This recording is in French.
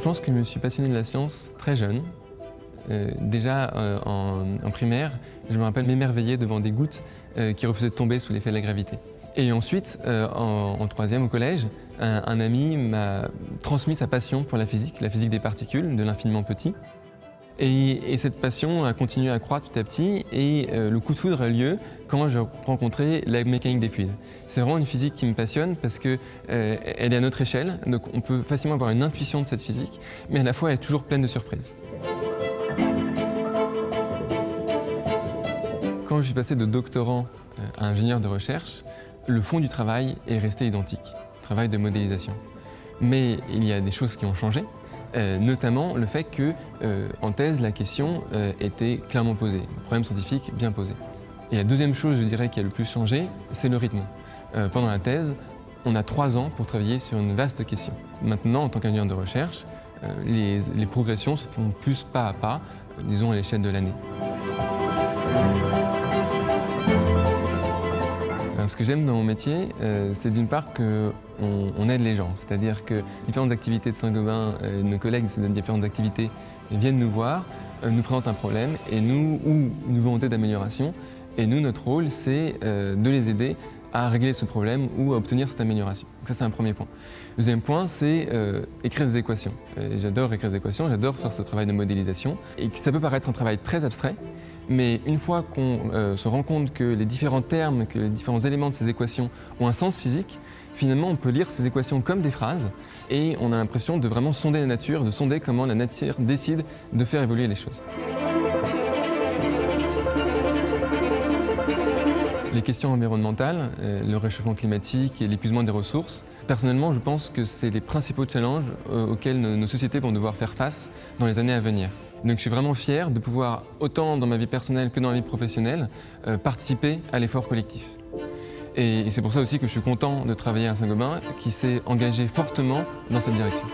pense que je me suis passionné de la science très jeune. En primaire, je me rappelle m'émerveiller devant des gouttes qui refusaient de tomber sous l'effet de la gravité. Et ensuite, en troisième au collège, un ami m'a transmis sa passion pour la physique des particules, de l'infiniment petit. Et cette passion a continué à croître petit à petit et le coup de foudre a eu lieu quand j'ai rencontré la mécanique des fluides. C'est vraiment une physique qui me passionne parce qu'elle est à notre échelle, donc on peut facilement avoir une intuition de cette physique, mais à la fois elle est toujours pleine de surprises. Quand je suis passé de doctorant à ingénieur de recherche, le fond du travail est resté identique, travail de modélisation. Mais il y a des choses qui ont changé. Notamment le fait qu'en thèse, la question était clairement posée, le problème scientifique bien posé. Et la deuxième chose, je dirais, qui a le plus changé, c'est le rythme. Pendant la thèse, on a 3 ans pour travailler sur une vaste question. Maintenant, en tant qu'ingénieur de recherche, les progressions se font plus pas à pas, disons à l'échelle de l'année. Ce que j'aime dans mon métier, c'est d'une part qu'on aide les gens, c'est-à-dire que différentes activités de Saint-Gobain, nos collègues de différentes activités viennent nous voir, nous présentent un problème ou une volonté d'amélioration. Et nous, notre rôle, c'est de les aider à régler ce problème ou à obtenir cette amélioration. Donc ça, c'est un premier point. Le deuxième point, c'est écrire des équations. J'adore écrire des équations, j'adore faire ce travail de modélisation. Et ça peut paraître un travail très abstrait, mais une fois qu'on se rend compte que les différents termes, que les différents éléments de ces équations ont un sens physique, finalement on peut lire ces équations comme des phrases et on a l'impression de vraiment sonder la nature, de sonder comment la nature décide de faire évoluer les choses. Les questions environnementales, le réchauffement climatique et l'épuisement des ressources, personnellement je pense que c'est les principaux challenges auxquels nos sociétés vont devoir faire face dans les années à venir. Donc je suis vraiment fier de pouvoir, autant dans ma vie personnelle que dans ma vie professionnelle, participer à l'effort collectif. Et c'est pour ça aussi que je suis content de travailler à Saint-Gobain, qui s'est engagé fortement dans cette direction.